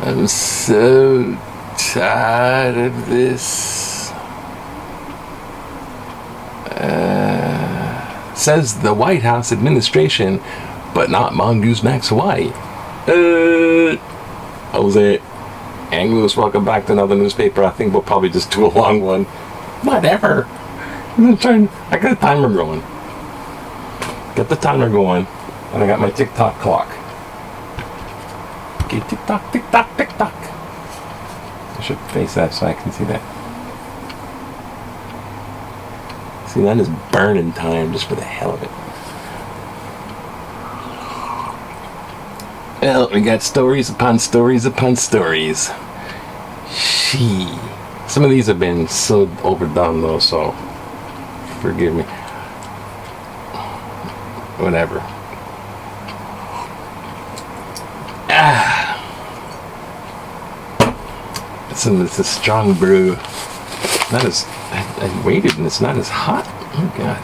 I'm so tired of this. Says the White House administration, but not Mongoose Max Hawaii. Jose Anglos, welcome back to another newspaper. I think we'll probably just do a long one. Whatever. I got a timer going. Got the timer going, and I got my TikTok clock. Okay, tick-tock, tick-tock, tick-tock. I should face that so I can see that. See, that is burning time just for the hell of it. Well, we got stories upon stories upon stories. Some of these have been so overdone though, so forgive me. Whatever. It's a strong brew. Not as I waited and it's not as hot. Oh god.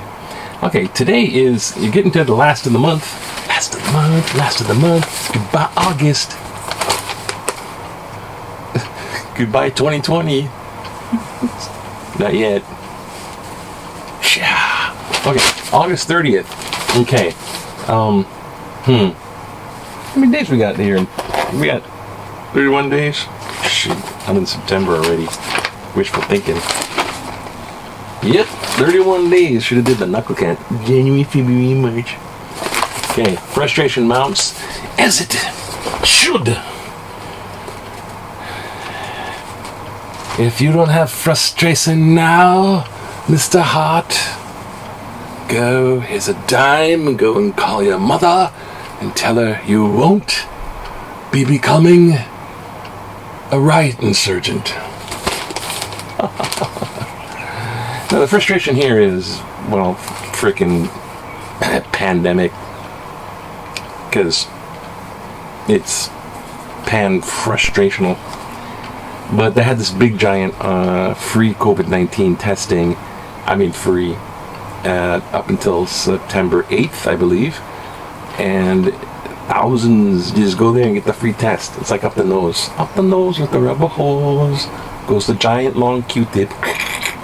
Okay, today is you're getting to the last of the month. Last of the month. Goodbye August. Goodbye 2020. Not yet. Okay, August 30th. Okay. How many days we got here? We got 31 days. Shoot, I'm in September already. Wishful thinking. Yep, 31 days. Should have did the knuckle count. January, February, March. Okay, frustration mounts as it should. If you don't have frustration now, Mr. Hart, go, here's a dime, and go and call your mother and tell her you won't be becoming a riot insurgent. Now the frustration here is, well, frickin' pandemic, because it's pan-frustrational. But they had this big giant free COVID-19 testing, free, up until September 8th, I believe. And thousands just go there and get the free test. It's like up the nose with the rubber hose. Goes the giant long Q-tip,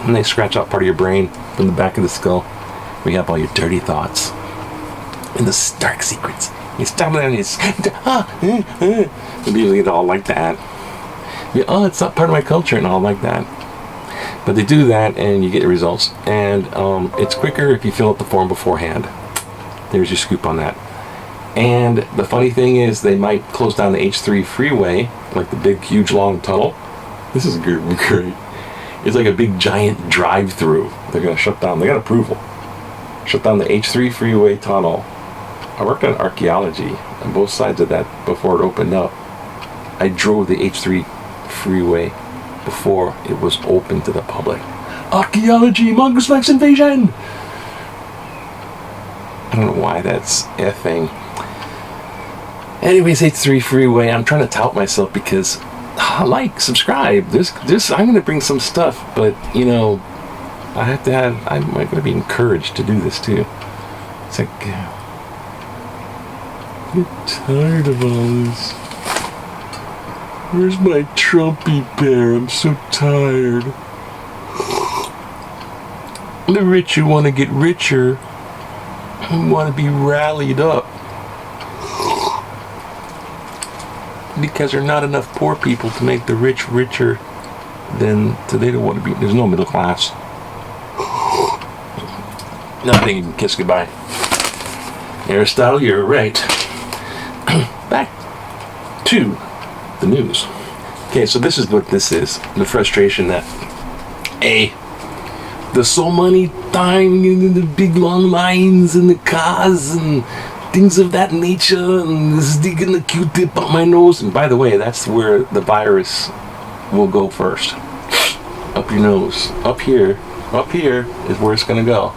and they scratch out part of your brain from the back of the skull. We have all your dirty thoughts and the dark secrets. You stop there and you get all like that. It's not part of my culture and all like that. But they do that and you get your results. And it's quicker if you fill out the form beforehand. There's your scoop on that. And the funny thing is they might close down the H3 freeway, like the big, huge, long tunnel. This is great. It's like a big, giant drive-through. They're going to shut down. They got approval. Shut down the H3 freeway tunnel. I worked on archaeology on both sides of that before it opened up. I drove the H3 freeway before it was open to the public. Archaeology, Mongoose Max invasion! I don't know why that's a thing. Anyways, H3 freeway, I'm trying to tout myself because subscribe. I'm going to bring some stuff, but I'm going to be encouraged to do this too. It's like, I'm tired of all this. Where's my Trumpy bear? I'm so tired. The rich who want to get richer want to be rallied up. Because there are not enough poor people to make the rich richer, so they don't want to be. There's no middle class. Nothing you can kiss goodbye. Aristotle, you're right. Back to the news. Okay, so this is what this is. The frustration that there's so many time in the big long lines in the cars and things of that nature, and sticking the Q-tip up my nose. And by the way, that's where the virus will go first. Up your nose. Up here is where it's gonna go.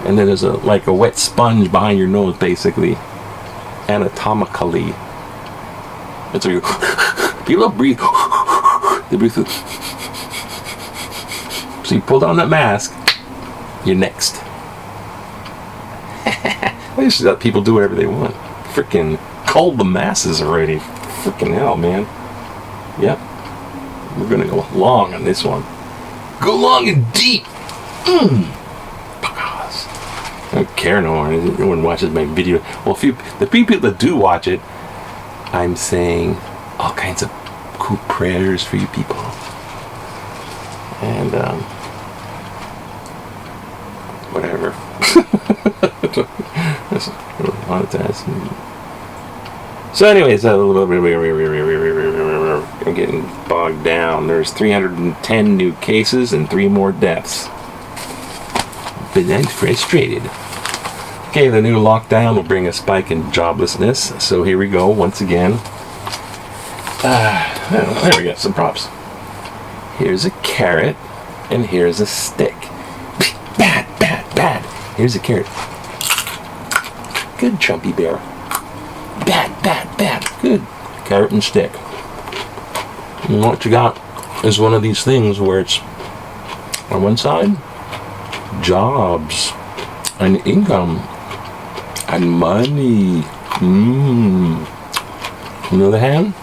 And then there's a wet sponge behind your nose, basically. Anatomically. That's where you people don't breathe. They breathe through. So you pull down that mask, you're next. I just let people do whatever they want. Freaking cull the masses already. Freaking hell, man. Yep. We're going to go long on this one. Go long and deep. Because I don't care no more. No one watches my video. Well, the people that do watch it, I'm saying all kinds of cool prayers for you people. And, whatever. So anyways, I'm getting bogged down. There's 310 new cases and 3 more deaths. But I'm frustrated. Okay, the new lockdown will bring a spike in joblessness. So here we go once again. There we go, some props. Here's a carrot and here's a stick. Bad. Here's a carrot. Good, Chumpy Bear. Bad. Good. Carrot and stick. And what you got is one of these things where it's, on one side, jobs and income and money. On the other hand,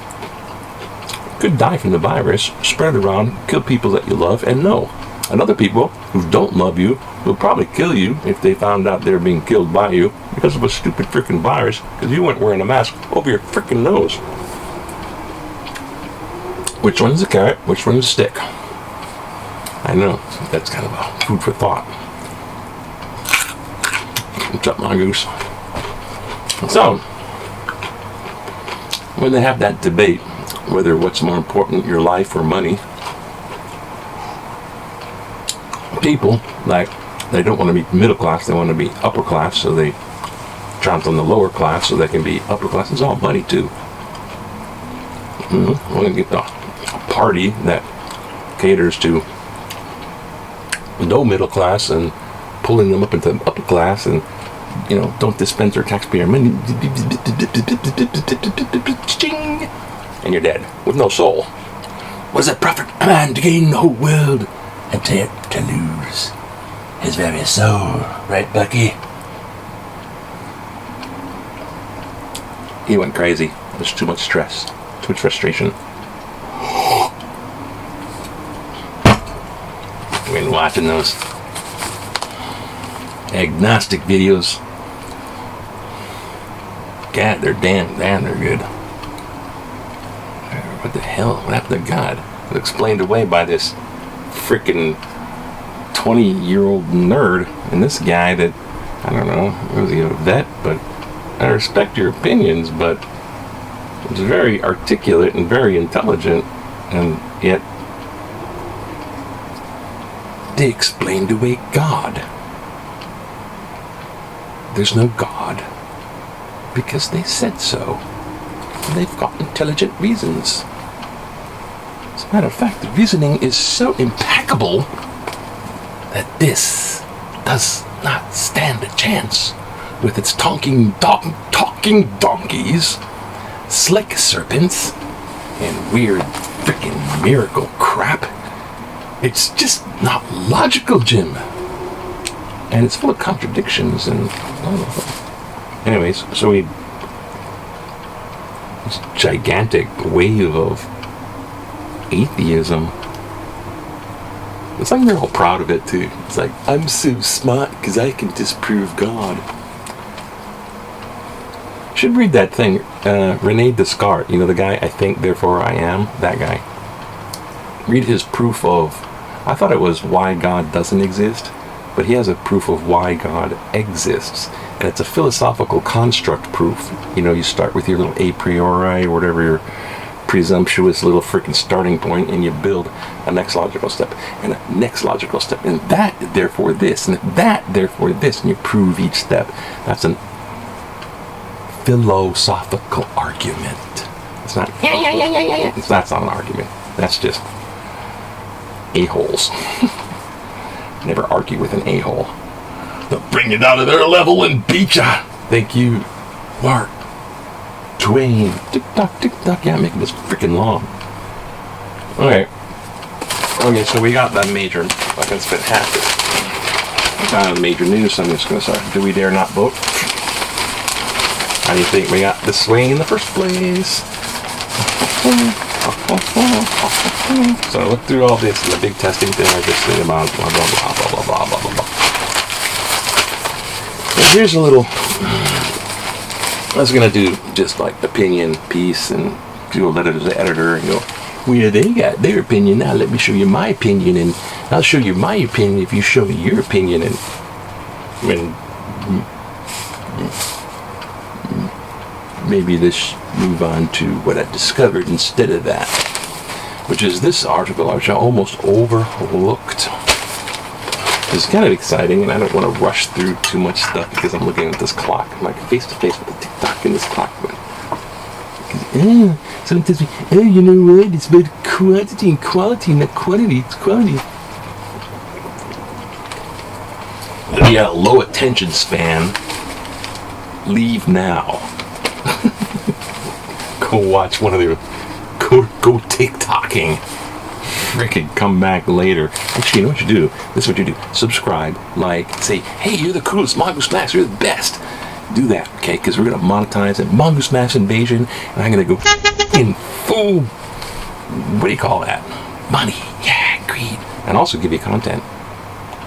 could die from the virus, spread it around, kill people that you love and know. And other people who don't love you will probably kill you if they found out they're being killed by you because of a stupid freaking virus because you weren't wearing a mask over your freaking nose. Which one's a carrot? Which one's a stick? I know, that's kind of a food for thought. What's up, mongoose? So, when they have that debate, whether what's more important, your life or money, people, like, they don't want to be middle class, they want to be upper class, so they trounce on the lower class so they can be upper class. It's all money, too. I want to get the party that caters to no middle class and pulling them up into upper class and, don't dispense their taxpayer money. And you're dead with no soul. What does it profit a man to gain the whole world and to lose his very soul? Right, Bucky? He went crazy. There's too much stress, too much frustration. I've been watching those agnostic videos. God, they're they're good. What the hell? What happened to God? It was explained away by this freaking 20-year-old nerd. And this guy that, I don't know, was he a vet? But I respect your opinions, but he's very articulate and very intelligent. And yet, they explained away God. There's no God. Because they said so. They've got intelligent reasons. As a matter of fact, the reasoning is so impeccable that this does not stand a chance with its talking donkeys, slick serpents, and weird freaking miracle crap. It's just not logical, Jim. And it's full of contradictions and anyways, so this gigantic wave of atheism. It's like they're all proud of it too. It's like, I'm so smart because I can disprove God. You should read that thing, Rene Descartes, the guy, I think, therefore I am, that guy. Read his proof of, I thought it was why God doesn't exist, but he has a proof of why God exists. And it's a philosophical construct proof. You start with your little a priori or whatever your presumptuous little freaking starting point, and you build a next logical step, and a next logical step, and that, therefore this, and that, therefore this, and you prove each step. That's a philosophical argument. It's not, that's not an argument. That's just a-holes. Never argue with an a-hole. They'll bring you down to their level and beat ya. Thank you, Mark Twain. Tick-tock, tick-tock. Yeah, I'm making this freaking long. Okay, so we got that major. I can spend half it. We got major news, so I'm just going to start. Do we dare not vote? How do you think we got this swing in the first place? So I looked through all this and the big testing thing I just said about blah, blah, blah, blah, blah, blah, blah, blah, blah. And here's a little, I was going to do just like opinion piece and do a letter to the editor and go, well, they got their opinion, now let me show you my opinion, and I'll show you my opinion if you show me your opinion, and when maybe let's move on to what I discovered instead of that, which is this article which I almost overlooked. It's kind of exciting, and I don't want to rush through too much stuff because I'm looking at this clock. I'm like face to face with the TikTok in this clock. But someone tells me, oh, you know what? It's about quantity and quality, not quantity. It's quality. Yeah, low attention span. Leave now. Go watch one of their. Go TikToking. Freaking come back later. Actually, you know what you do? This is what you do. Subscribe, like, say, hey, you're the coolest Mongoose Max, you're the best. Do that, okay? Because we're going to monetize it. Mongoose Max Invasion, and I'm going to go in full, what do you call that? Money. Yeah, greed. And also give you content,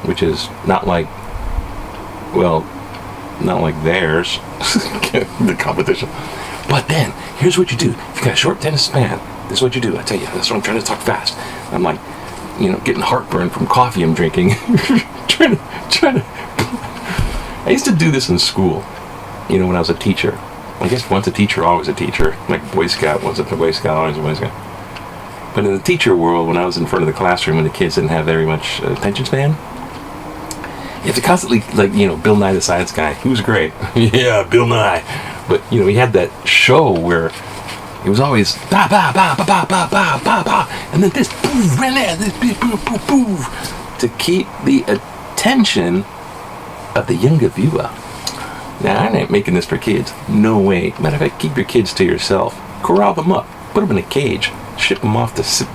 which is not like, well, not like theirs, the competition. But then, here's what you do. If you got a short attention span, this is what you do. I tell you, that's what I'm trying to talk fast. I'm like, getting heartburn from coffee I'm drinking. trying to. I used to do this in school, when I was a teacher. I guess once a teacher, always a teacher. Like Boy Scout, once a Boy Scout, always a Boy Scout. But in the teacher world, when I was in front of the classroom and the kids didn't have very much attention span, you have to constantly, Bill Nye the Science Guy. He was great. Yeah, Bill Nye. But, he had that show where it was always ba ba ba ba ba ba ba ba ba, and then this poof, ran there, this poof poof poof, to keep the attention of the younger viewer. Now I ain't making this for kids. No way. Matter of fact, keep your kids to yourself. Corral them up. Put them in a cage. Ship them off to sit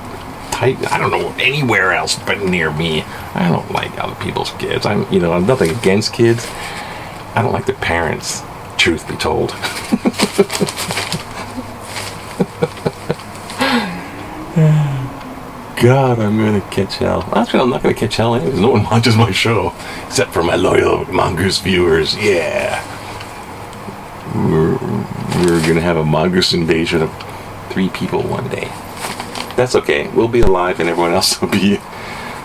tight. I don't know anywhere else but near me. I don't like other people's kids. I'm nothing against kids. I don't like their parents. Truth be told. God, I'm gonna catch hell. Actually, I'm not gonna catch hell anyways. No one watches my show except for my loyal Mongoose viewers. Yeah, we're gonna have a Mongoose invasion of 3 people one day. That's okay. We'll be alive, and everyone else will be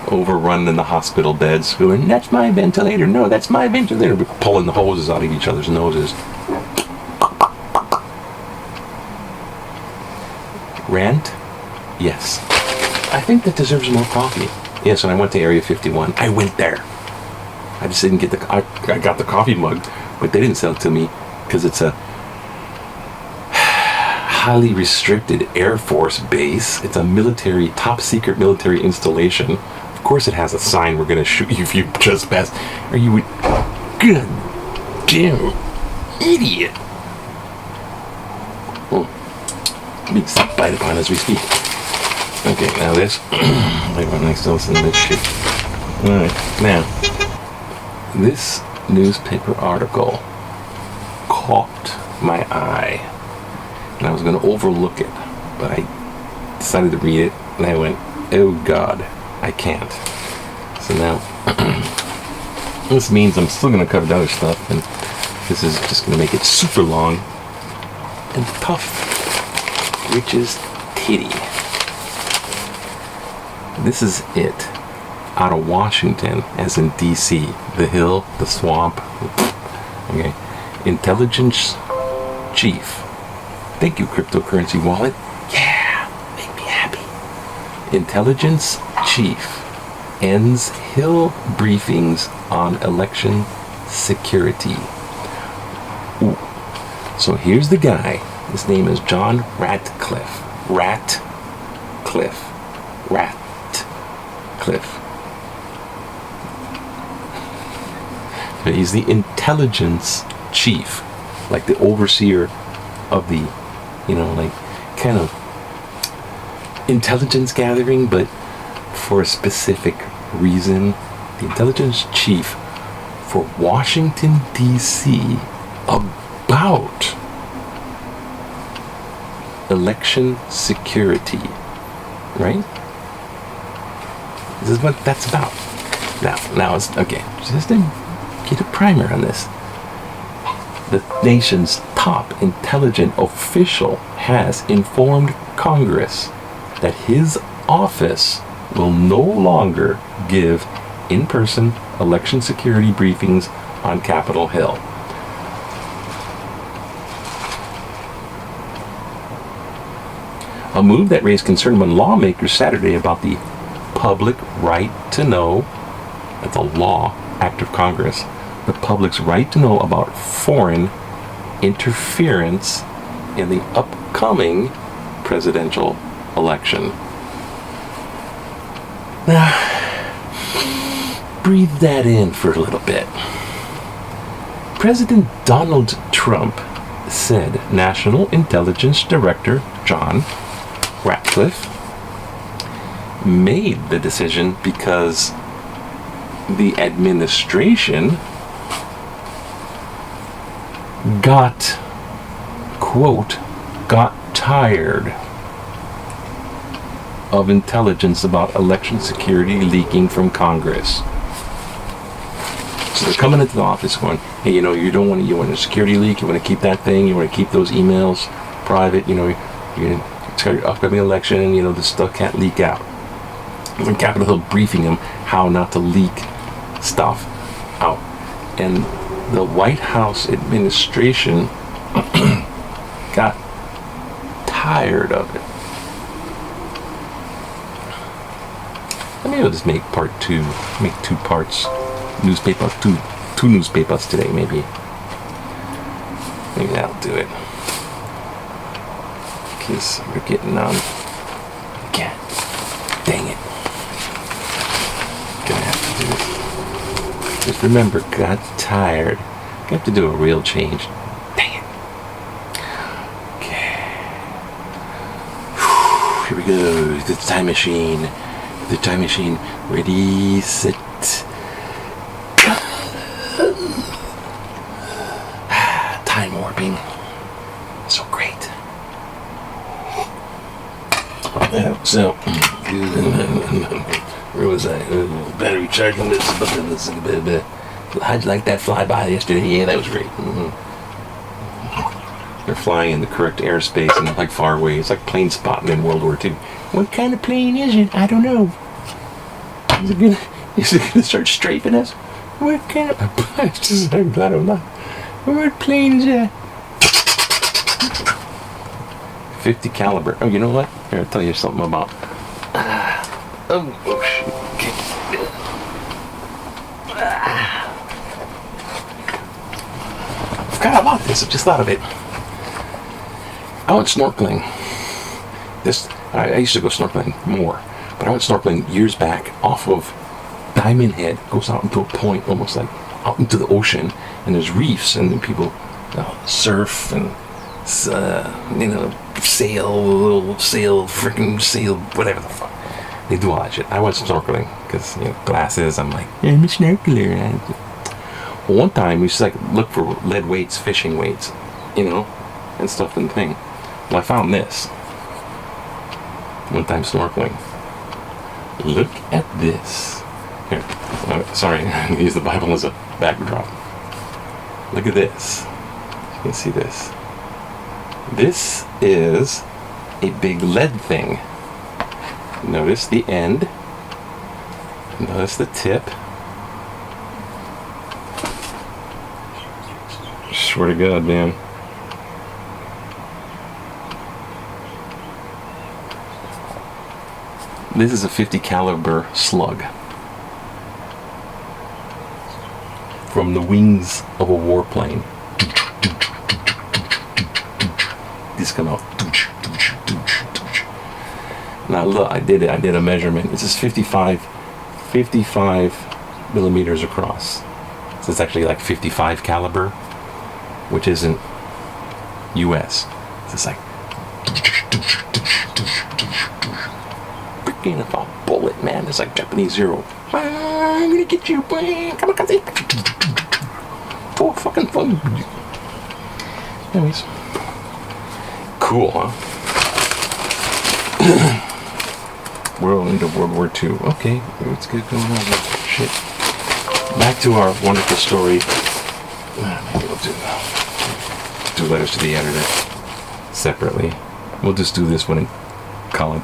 overrun in the hospital beds. Going, that's my ventilator. No, that's my ventilator. We're pulling the hoses out of each other's noses. Rant? Yes. I think that deserves more coffee. Yes, and I went to Area 51. I went there. I just didn't get I got the coffee mug, but they didn't sell it to me because it's a highly restricted Air Force base. It's a top secret military installation. Of course it has a sign, we're going to shoot you if you trespass. Are you good damn idiot? Being bite upon as we speak. Okay, now this. Wait, I'm next to listen to this shit. Alright, now. This newspaper article caught my eye. And I was going to overlook it. But I decided to read it. And I went, oh God, I can't. So now, this means I'm still going to cover the other stuff. And this is just going to make it super long and tough. Which is titty. This is it. Out of Washington, as in D.C. The hill, the swamp. Okay. Intelligence chief. Thank you, cryptocurrency wallet. Yeah, make me happy. Intelligence chief ends Hill briefings on election security. Ooh. So here's the guy. His name is John Ratcliffe. Ratcliffe. He's the intelligence chief, like the overseer of the, kind of intelligence gathering, but for a specific reason. The intelligence chief for Washington, D.C. about election security, right? This is what that's about. Now it's okay. Just to get a primer on this. The nation's top intelligence official has informed Congress that his office will no longer give in-person election security briefings on Capitol Hill. A move that raised concern among lawmakers Saturday about the public right to know, that's a law, act of Congress, the public's right to know about foreign interference in the upcoming presidential election. Now, breathe that in for a little bit. President Donald Trump said National Intelligence Director John Ratcliffe made the decision because the administration got tired of intelligence about election security leaking from Congress. So they're coming into the office going, hey, you want a security leak, you want to keep that thing, you want to keep those emails private, it's your upcoming election, this stuff can't leak out. And Capitol Hill briefing him how not to leak stuff out. And the White House administration got tired of it. Maybe I'll just make part two, make two parts, two newspapers today, maybe. Maybe that'll do it. Because we're getting on. Again. Dang it. Gonna have to do it. Just remember, got tired. Got to do a real change. Dang it. Okay. Here we go. The time machine. The time machine. Ready, set. Time warping. So great. So, where was I? Battery charging this. How'd you like that flyby yesterday? Yeah, that was great. They're flying in the correct airspace and like far away. It's like plane spotting in World War II. What kind of plane is it? I don't know. Is it gonna start strafing us? What kind of? I don't know. What plane is that? 50 caliber. Oh, you know what? Here, I'll tell you something about. Oh shit. Okay. Forgot about this. I just thought of it. I went snorkeling. I used to go snorkeling more, but I went snorkeling years back off of Diamond Head. Goes out into a point, almost like out into the ocean, and there's reefs, and then people surf and sail, whatever the fuck. They do all that shit. I went snorkeling because glasses. I'm like, yeah, I'm a snorkeler. Well, one time we used to look for lead weights, fishing weights, and stuff in the thing. Well, I found this one time snorkeling. Look at this. Here, sorry, I'm gonna use the Bible as a backdrop. Look at this. You can see this. This is a big lead thing. Notice the end. Notice the tip. Swear to God, man. This is a 50 caliber slug from the wings of a warplane. These come out. Now look, I did a measurement. This is 55 millimeters across. So it's actually like 55 caliber, which isn't US. So it's like freaking a bullet, man. It's like Japanese Zero. I'm gonna get you, boy. Come on, fucking fun. Anyways. Cool, huh? World into World War II. Okay, what's good going on? Shit. Back to our wonderful story. Maybe we'll do letters to the editor separately. We'll just do this one and call it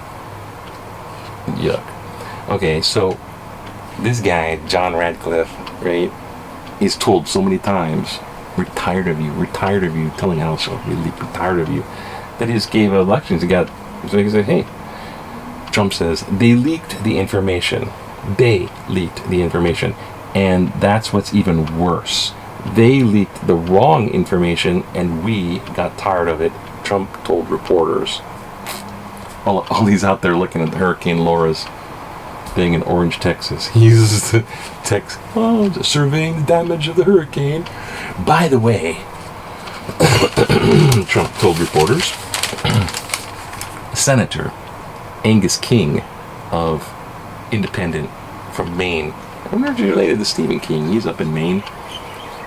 yuck. Okay, so this guy, John Radcliffe, right? He's told so many times, we're tired of you, telling House, we're tired of you, that he just gave elections. So he said, hey, Trump says, they leaked the information. And that's what's even worse. They leaked the wrong information and we got tired of it, Trump told reporters. All these out there looking at the Hurricane Laura's thing in Orange, Texas. He's surveying the damage of the hurricane. By the way, Trump told reporters, Senator Angus King of Independent from Maine. I wonder if he's related to Stephen King. He's up in Maine.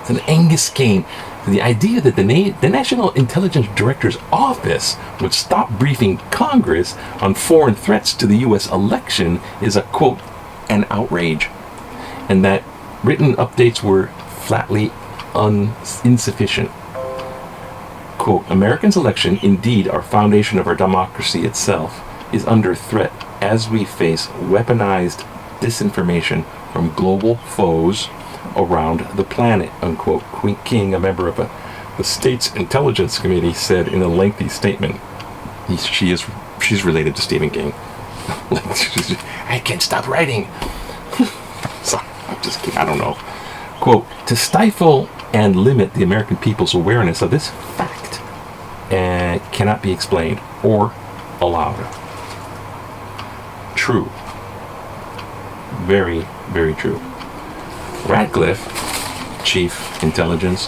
It's an Angus King. The idea that the National Intelligence Director's Office would stop briefing Congress on foreign threats to the U.S. election is a, quote, an outrage. And that written updates were flatly insufficient. Quote, Americans' election, indeed our foundation of our democracy itself, is under threat as we face weaponized disinformation from global foes around the planet, unquote. King, a member of the state's intelligence committee, said in a lengthy statement. She's related to Stephen King. I can't stop writing. So, I'm just kidding. I don't know. Quote, to stifle and limit the American people's awareness of this fact cannot be explained or allowed. True. Very, very true. Radcliffe, chief intelligence,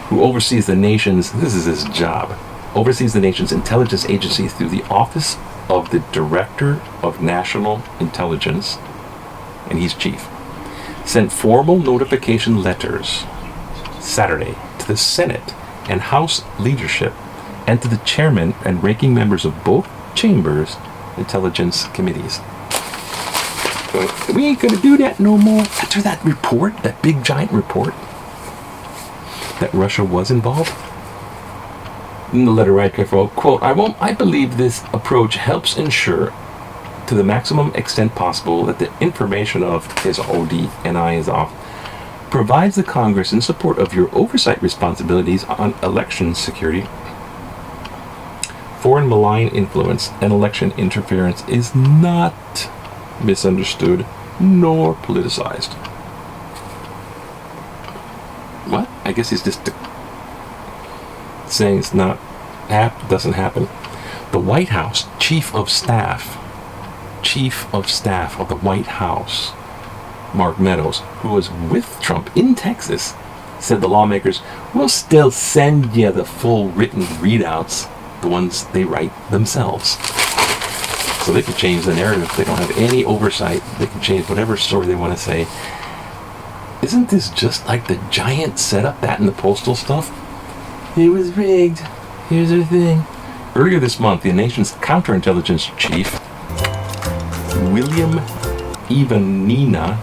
who oversees the nation's, this is his job, oversees the nation's intelligence agencies through the Office of the Director of National Intelligence, and he's chief, sent formal notification letters Saturday to the Senate and House leadership and to the chairman and ranking members of both chambers' intelligence committees. We ain't gonna do that no more. After that report, that big giant report, that Russia was involved. In the letter, Radcliffe wrote, quote, I believe this approach helps ensure to the maximum extent possible that the information of his ODNI is off provides the Congress in support of your oversight responsibilities on election security. Foreign malign influence and election interference is not misunderstood nor politicized. What? I guess he's just saying it's not doesn't happen. The White House chief of staff of the White House, Mark Meadows, who was with Trump in Texas, said the lawmakers will still send you the full written readouts, the ones they write themselves. So they can change the narrative. They don't have any oversight. They can change whatever story they want to say. Isn't this just like the giant setup, that and the postal stuff? It was rigged. Here's the thing. Earlier this month, the nation's counterintelligence chief, William Evanina,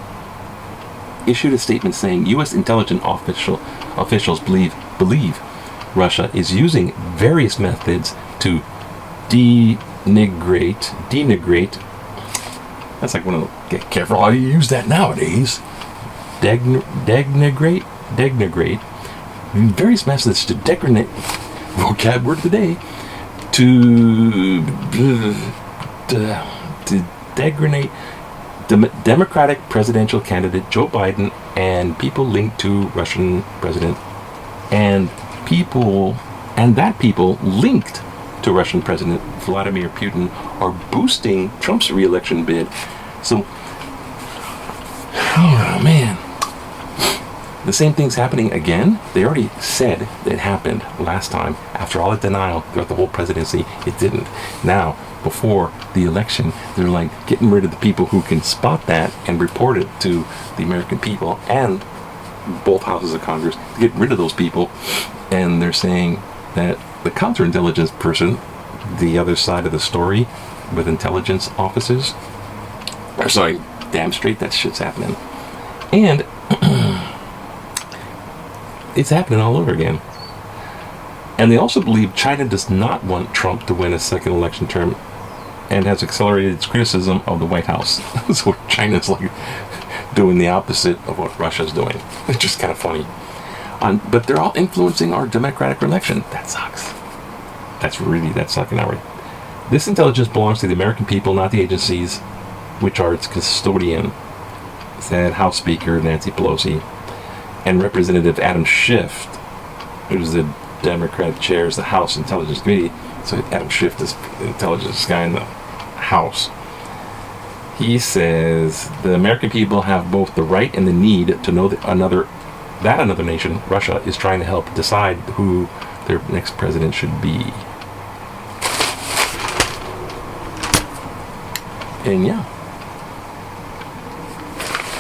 issued a statement saying U.S. intelligence officials believe Russia is using various methods to denigrate. That's like one of the, get careful how you use that nowadays. Denigrate. Various methods to degradate, vocab word of the day, to degradate Democratic presidential candidate Joe Biden and people linked to Russian president and that people linked to Russian President Vladimir Putin are boosting Trump's re-election bid. So, oh man, the same thing's happening again. They already said it happened last time. After all the denial throughout the whole presidency, it didn't. Now, before the election, they're like getting rid of the people who can spot that and report it to the American people and both houses of Congress to get rid of those people. And they're saying that the counterintelligence person, the other side of the story, with intelligence offices. Or sorry, damn straight that shit's happening. And it's happening all over again. And they also believe China does not want Trump to win a second election term and has accelerated its criticism of the White House. So China's like doing the opposite of what Russia's doing. It's just kind of funny. But they're all influencing our democratic election. That sucks. That's sucking outright. This intelligence belongs to the American people, not the agencies, which are its custodian, said House Speaker Nancy Pelosi. And Representative Adam Schiff, who's the Democratic chair of the House Intelligence Committee. So Adam Schiff is the intelligence guy in the House. He says the American people have both the right and the need to know that another nation, Russia, is trying to help decide who their next president should be. And yeah,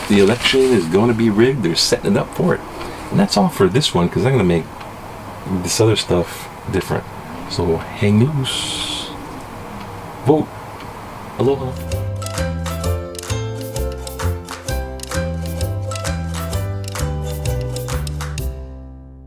the election is going to be rigged. They're setting it up for it. And that's all for this one, because I'm going to make this other stuff different. So hang loose. Vote. Aloha.